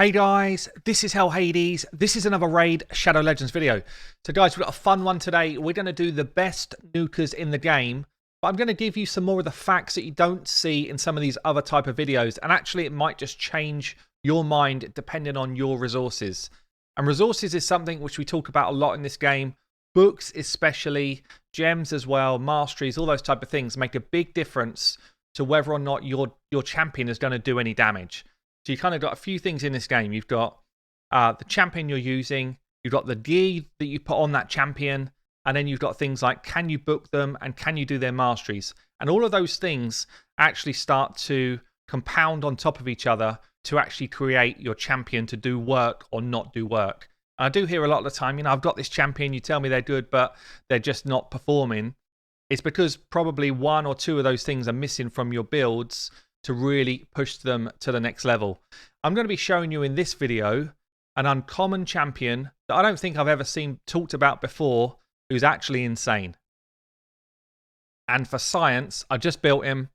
Hey guys, this is Hell Hades. This is another Raid Shadow Legends video. So guys, we've got a fun one today. We're going to do the best nukers in the game, but I'm going to give you some more of the facts that you don't see in some of these other type of videos. And actually it might just change your mind depending on your resources. And resources is something which we talk about a lot in this game. Books especially, gems as well, masteries, all those type of things make a big difference to whether or not your champion is going to do any damage. So you kind of got a few things in this game. You've got the champion you're using, you've got the gear that you put on that champion, and then you've got things like can you book them and can you do their masteries. And all of those things actually start to compound on top of each other to actually create your champion to do work or not do work. And I do hear a lot of the time, I've got this champion, you tell me they're good, but they're just not performing. It's because probably one or two of those things are missing from your builds to really push them to the next level. I'm going to be showing you in this video an uncommon champion that I don't think I've ever seen talked about before, who's actually insane. And for science, I just built him,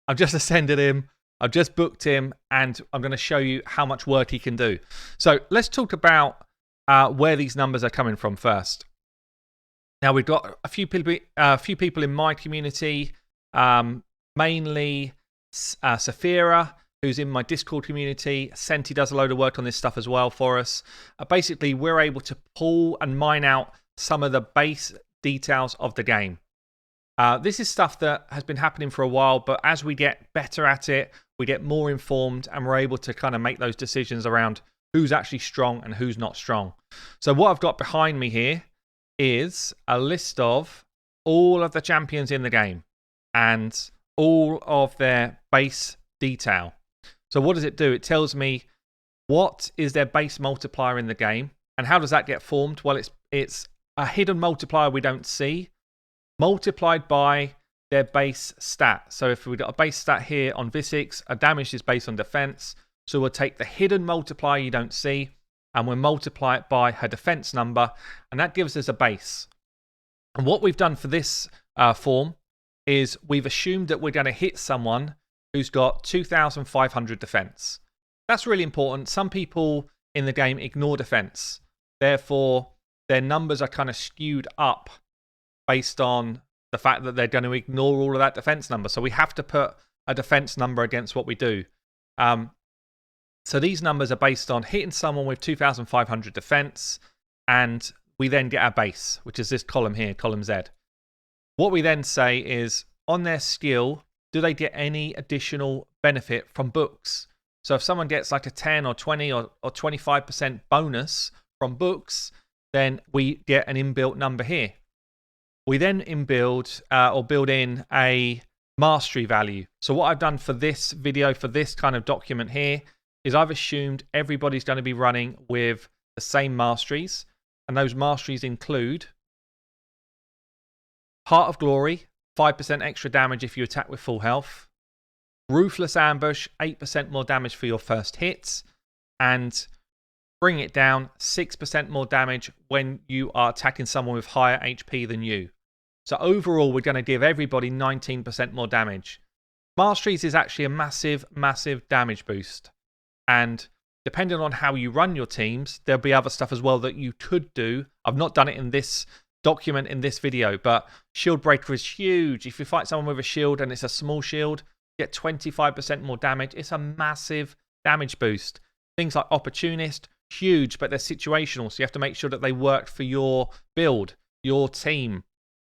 I've just ascended him, I've just booked him, and I'm going to show you how much work he can do. So let's talk about where these numbers are coming from first. Now we've got a few people in my community, mainly Saphira, who's in my Discord community. Senti does a load of work on this stuff as well for us. Basically, we're able to pull and mine out some of the base details of the game. This is stuff that has been happening for a while, but as we get better at it, we get more informed and we're able to kind of make those decisions around who's actually strong and who's not strong. So what I've got behind me here is a list of all of the champions in the game and all of their base detail. So what does it do? It tells me what is their base multiplier in the game. And how does that get formed? Well, it's a hidden multiplier we don't see, multiplied by their base stat. So if we've got a base stat here on Visix, a damage is based on defense. So we'll take the hidden multiplier you don't see, and we'll multiply it by her defense number, and that gives us a base. And what we've done for this form is we've assumed that we're going to hit someone who's got 2,500 defense. That's really important. Some people in the game ignore defense. Therefore, their numbers are kind of skewed up based on the fact that they're going to ignore all of that defense number. So we have to put a defense number against what we do. So these numbers are based on hitting someone with 2,500 defense, and we then get our base, which is this column here, column Z. What we then say is, on their skill, do they get any additional benefit from books? So if someone gets like a 10 or 20 or 25% bonus from books, then we get an inbuilt number here. We then build in a mastery value. So what I've done for this video, for this kind of document here, is I've assumed everybody's going to be running with the same masteries. And those masteries include Heart of Glory, 5% extra damage if you attack with full health. Ruthless Ambush, 8% more damage for your first hits. And Bring It Down, 6% more damage when you are attacking someone with higher HP than you. So overall, we're going to give everybody 19% more damage. Masteries is actually a massive, massive damage boost. And depending on how you run your teams, there'll be other stuff as well that you could do. I've not done it in this document in this video, but Shield Breaker is huge. If you fight someone with a shield and it's a small shield, you get 25% more damage. It's a massive damage boost. Things like Opportunist, huge, but they're situational, so you have to make sure that they work for your build, your team,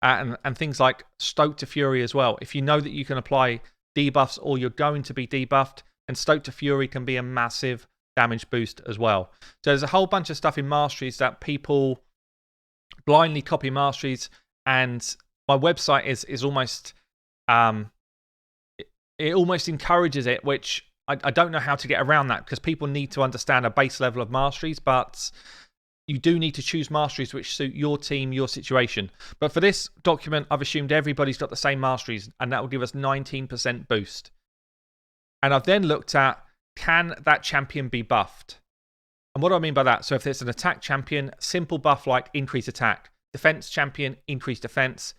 and things like Stoke to Fury as well. If you know that you can apply debuffs or you're going to be debuffed, and Stoke to Fury can be a massive damage boost as well. So there's a whole bunch of stuff in Masteries that people blindly copy Masteries, and my website is almost it almost encourages it, which I don't know how to get around that, because people need to understand a base level of Masteries, but you do need to choose Masteries which suit your team, your situation. But for this document, I've assumed everybody's got the same Masteries, and that will give us 19% boost. And I've then looked at, can that champion be buffed? And what do I mean by that? So if it's an attack champion, simple buff like increase attack. Defense champion, increase defense.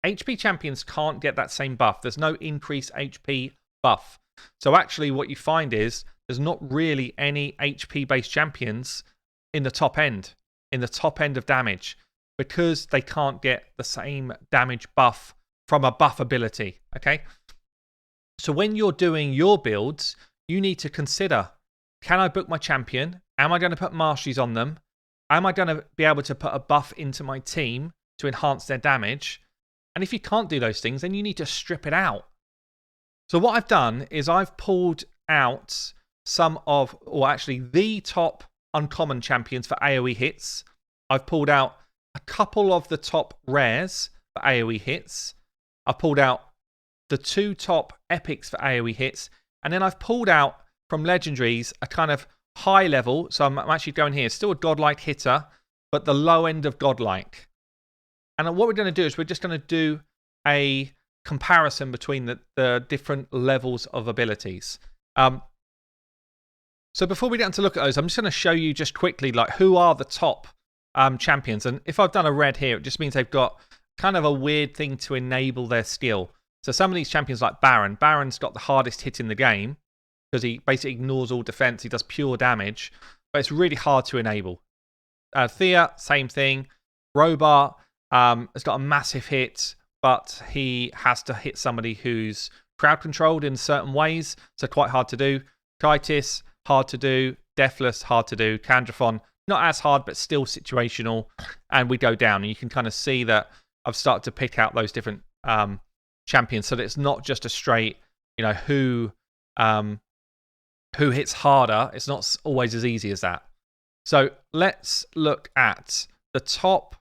HP champions can't get that same buff. There's no increase HP buff. So actually what you find is there's not really any HP-based champions in the top end of damage, because they can't get the same damage buff from a buff ability, okay? So when you're doing your builds, you need to consider, can I book my champion? Am I going to put Masteries on them? Am I going to be able to put a buff into my team to enhance their damage? And if you can't do those things, then you need to strip it out. So what I've done is I've pulled out some of, or actually the top uncommon champions for AoE hits. I've pulled out a couple of the top rares for AoE hits. I've pulled out the 2 top epics for AoE hits. And then I've pulled out from legendaries a kind of high level. So I'm actually going here. Still a godlike hitter, but the low end of godlike. And what we're going to do is we're just going to do a comparison between the different levels of abilities. So before we get into look at those, I'm just going to show you just quickly like who are the top champions. And if I've done a red here, it just means they've got kind of a weird thing to enable their skill. So some of these champions like Baron. Baron's got the hardest hit in the game because he basically ignores all defense. He does pure damage, but it's really hard to enable. Thea, same thing. Robart has got a massive hit, but he has to hit somebody who's crowd controlled in certain ways, so quite hard to do. Titus, hard to do. Deathless, hard to do. Candrathon, not as hard, but still situational. And we go down, and you can kind of see that I've started to pick out those different champions, so that it's not just a straight, who hits harder. It's not always as easy as that. So let's look at the top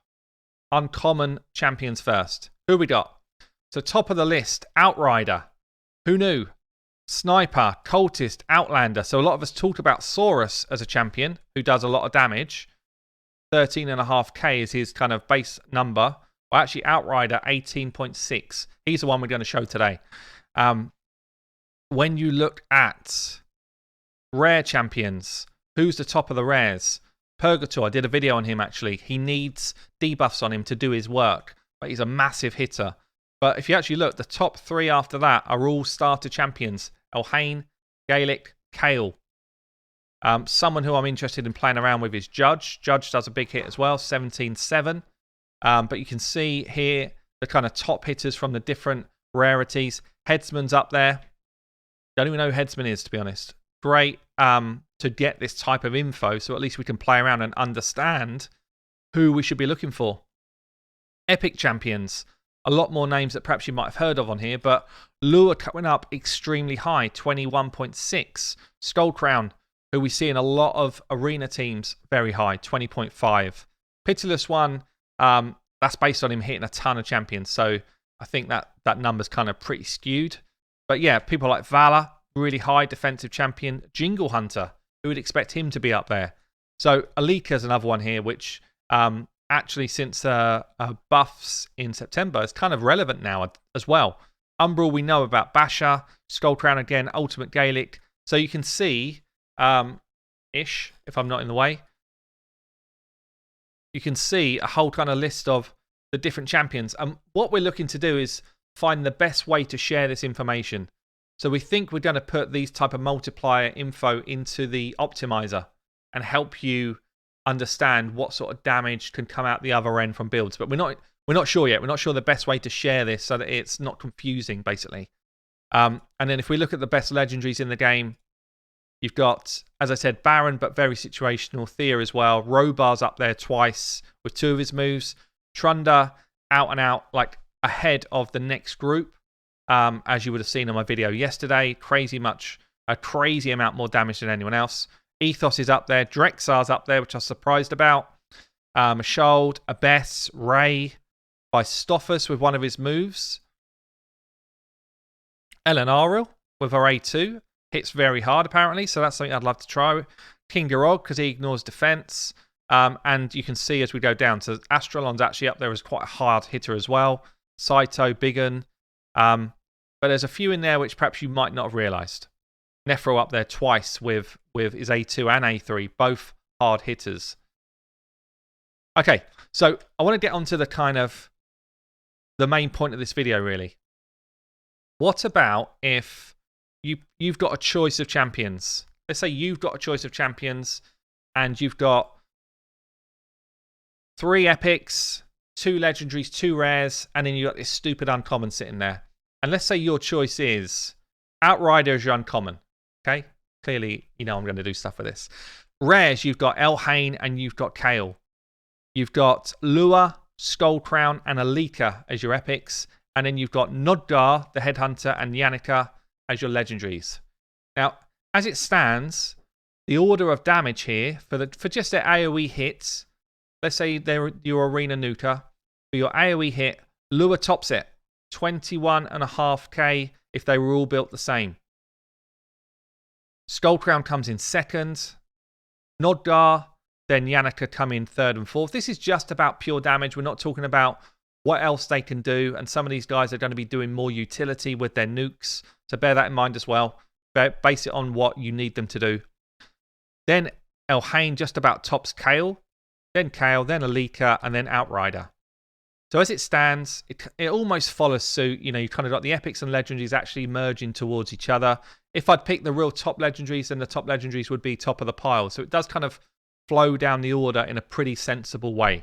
uncommon champions first. Who we got? So top of the list, Outrider. Who knew? Sniper, Cultist, Outlander. So a lot of us talked about Saurus as a champion who does a lot of damage. 13.5k is his kind of base number. Well, actually, Outrider, 18.6. He's the one we're going to show today. When you look at rare champions, who's the top of the rares? Purgator, I did a video on him actually. He needs debuffs on him to do his work, but he's a massive hitter. But if you actually look, the top 3 after that are all starter champions. Elhain, Gaelic, Kale. Someone who I'm interested in playing around with is Judge. Judge does a big hit as well, 17.7. But you can see here the kind of top hitters from the different rarities. Headsman's up there. Don't even know who Headsman is, to be honest. Great to get this type of info, so at least we can play around and understand who we should be looking for. Epic champions. A lot more names that perhaps you might have heard of on here, but Lure coming up extremely high, 21.6. Skullcrown, who we see in a lot of arena teams, very high, 20.5. Pitiless One, that's based on him hitting a ton of champions, so I think that number's kind of pretty skewed. But yeah, people like Valor, really high defensive champion. Jingle Hunter, who would expect him to be up there. So Alika's another one here, which actually since buffs in September is kind of relevant now as well. Umbral we know about. Basher, Skullcrown again, Ultimate Gaelic. So you can see, if I'm not in the way, you can see a whole kind of list of the different champions. And what we're looking to do is find the best way to share this information. So we think we're going to put these type of multiplier info into the optimizer and help you understand what sort of damage can come out the other end from builds. But we're not sure yet. We're not sure the best way to share this so that it's not confusing, basically. And then if we look at the best legendaries in the game, you've got, as I said, Baron, but very situational. Thea as well. Robar's up there twice with 2 of his moves. Trunda, out and out, like ahead of the next group. As you would have seen in my video yesterday, a crazy amount more damage than anyone else. Ethos is up there. Drexar's up there, which I was surprised about. Mashold, Abess, Ray, by Stoffus with one of his moves. Elenaril with her A2. Hits very hard, apparently, so that's something I'd love to try. King Garog, because he ignores defense. And you can see as we go down, so Astralon's actually up there as quite a hard hitter as well. Saito, Biggin. But there's a few in there which perhaps you might not have realised. Nephro up there twice with his A2 and A3, both hard hitters. Okay, so I want to get onto the kind of the main point of this video, really. What about if you've got a choice of champions? let's say you've got a choice of champions and you've got 3 epics, 2 legendaries, 2 rares, and then you've got this stupid uncommon sitting there. And let's say your choice is Outrider as your uncommon. Okay? Clearly, you know I'm going to do stuff with this. Rares, you've got Elhain and you've got Kale. You've got Lua, Skullcrown, and Alika as your epics. And then you've got Nodgar, the Headhunter, and Yannicka as your legendaries. Now, as it stands, the order of damage here, for just their AoE hits, let's say they're your Arena Nuker, for your AoE hit, Lua tops it. 21.5k if they were all built the same. Skullcrown comes in second. Nodgar, then Yannicka come in third and fourth. This is just about pure damage. We're not talking about what else they can do. And some of these guys are going to be doing more utility with their nukes. So bear that in mind as well. Base it on what you need them to do. Then Elhain just about tops Kale. Then Kale, then Alika, and then Outrider. So as it stands, it almost follows suit. You know, you've kind of got the epics and legendaries actually merging towards each other. If I'd pick the real top legendaries, then the top legendaries would be top of the pile. So it does kind of flow down the order in a pretty sensible way.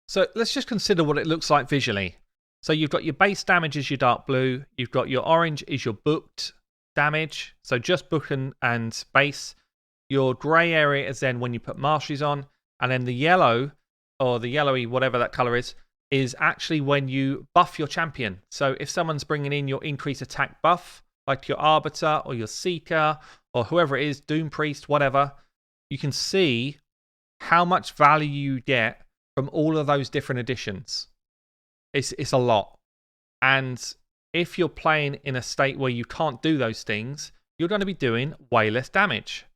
So let's just consider what it looks like visually. So you've got your base damage as your dark blue. You've got your orange is your booked damage. So just book and base. Your grey area is then when you put Masteries on. And then the yellow, or the yellowy, whatever that colour is actually when you buff your champion. So if someone's bringing in your increase attack buff, like your Arbiter or your Seeker or whoever it is, Doom Priest, whatever, you can see how much value you get from all of those different additions. It's a lot. And if you're playing in a state where you can't do those things, you're going to be doing way less damage.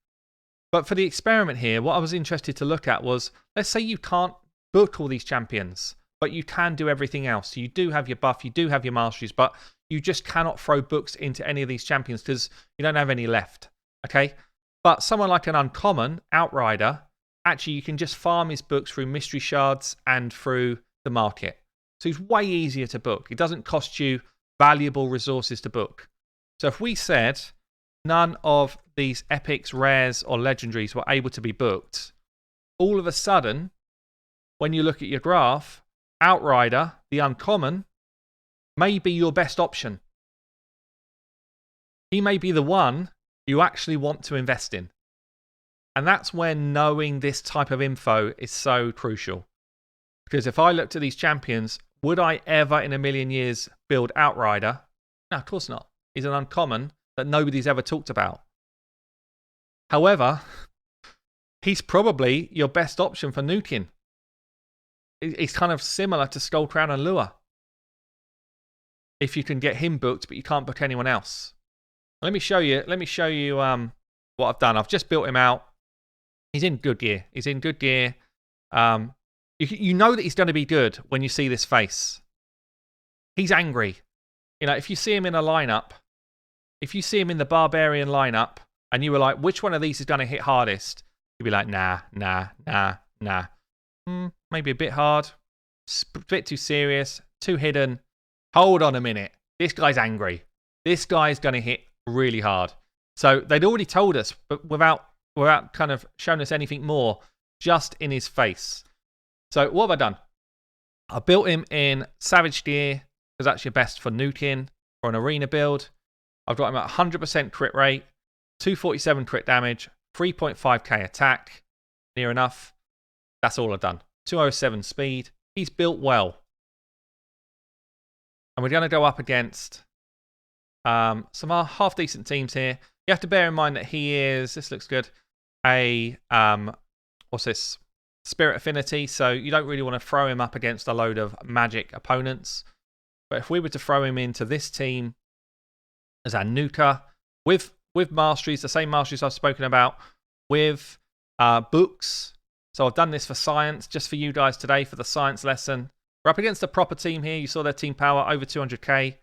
But for the experiment here, what I was interested to look at was, let's say you can't book all these champions, but you can do everything else. So you do have your buff, you do have your masteries, but you just cannot throw books into any of these champions because you don't have any left. Okay? But someone like an uncommon, Outrider, actually you can just farm his books through mystery shards and through the market. So he's way easier to book. It doesn't cost you valuable resources to book. So if we said none of these epics, rares, or legendaries were able to be booked, all of a sudden, when you look at your graph, Outrider, the uncommon, may be your best option. He may be the one you actually want to invest in. And that's when knowing this type of info is so crucial. Because if I looked at these champions, would I ever in a million years build Outrider? No, of course not. He's an uncommon that nobody's ever talked about. However, he's probably your best option for nuking. It's kind of similar to Skullcrown and Lua. If you can get him booked, but you can't book anyone else. Let me show you what I've done. I've just built him out. He's in good gear. He's in good gear. You know that he's going to be good when you see this face. He's angry. You know, if you see him in a lineup, if you see him in the Barbarian lineup, and you were like, which one of these is going to hit hardest? You'd be like, nah. Maybe a bit hard, a bit too serious, too hidden. Hold on a minute. This guy's angry. This guy's going to hit really hard. So they'd already told us, but without kind of showing us anything more, just in his face. So what have I done? I built him in Savage gear, because that's your best for nuking, for an arena build. I've got him at 100% crit rate, 247 crit damage, 3.5k attack, near enough. That's all I've done. 207 speed. He's built well. And we're going to go up against some half-decent teams here. You have to bear in mind that he is, this looks good, a, what's this? Spirit Affinity. So you don't really want to throw him up against a load of magic opponents. But if we were to throw him into this team as our nuker, with masteries, the same masteries I've spoken about, with books. So I've done this for science, just for you guys today, for the science lesson. We're up against a proper team here. You saw their team power, over 200k.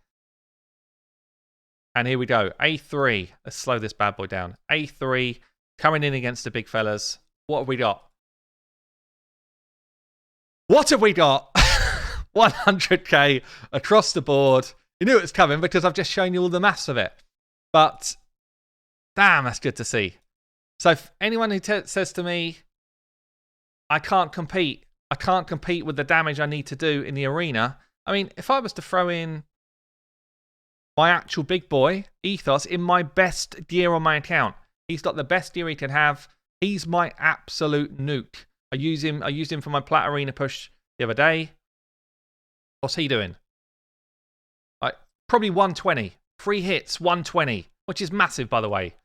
And here we go. A3. Let's slow this bad boy down. A3, coming in against the big fellas. What have we got? What have we got? 100k across the board. You knew it was coming because I've just shown you all the maths of it. But Damn, that's good to see. So if anyone who says to me, I can't compete with the damage I need to do in the arena. I mean, if I was to throw in my actual big boy, Ethos, in my best gear on my account, he's got the best gear he can have. He's my absolute nuke. I used him for my Plat Arena push the other day. What's he doing? Like, probably 120. 3 hits, 120, which is massive, by the way.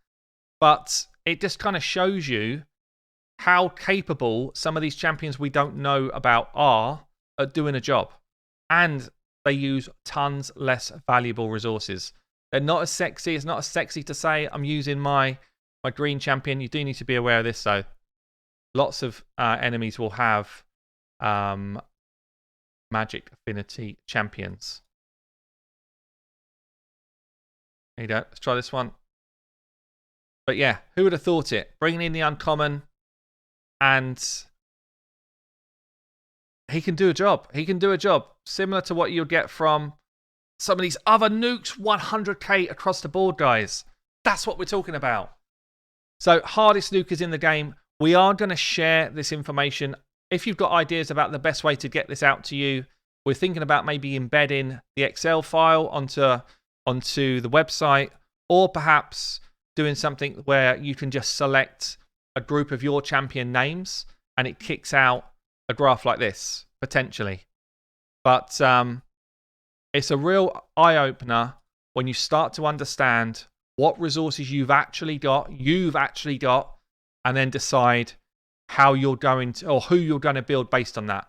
But it just kind of shows you how capable some of these champions we don't know about are at doing a job. And they use tons less valuable resources. They're not as sexy. It's not as sexy to say, I'm using my green champion. You do need to be aware of this, though. Lots of enemies will have magic affinity champions. There you go. Let's try this one. But yeah, who would have thought it? Bringing in the uncommon, and he can do a job. He can do a job similar to what you'll get from some of these other nukes. 100k across the board, guys. That's what we're talking about. So, hardest nukers in the game. We are going to share this information. If you've got ideas about the best way to get this out to you, we're thinking about maybe embedding the Excel file onto the website, or perhaps doing something where you can just select a group of your champion names and it kicks out a graph like this, potentially. But it's a real eye-opener when you start to understand what resources you've actually got, and then decide how you're going to, or who you're going to build based on that.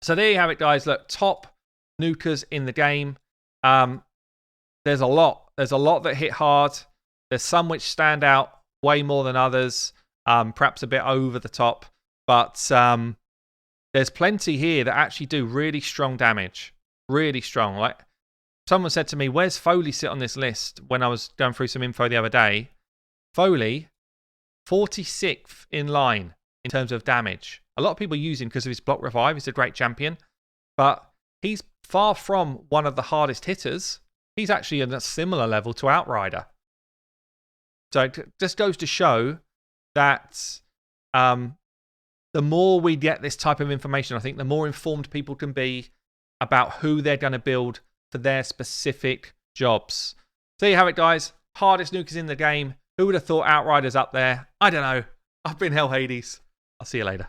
So there you have it, guys. Look, top nukers in the game. There's a lot. There's a lot that hit hard. There's some which stand out way more than others, perhaps a bit over the top. But there's plenty here that actually do really strong damage. Really strong. Like, someone said to me, where's Foley sit on this list when I was going through some info the other day? Foley, 46th in line in terms of damage. A lot of people use him because of his block revive. He's a great champion. But he's far from one of the hardest hitters. He's actually at a similar level to Outrider. So it just goes to show that the more we get this type of information, I think the more informed people can be about who they're going to build for their specific jobs. So there you have it, guys. Hardest nukers in the game. Who would have thought Outrider's up there? I don't know. I've been Hell Hades. I'll see you later.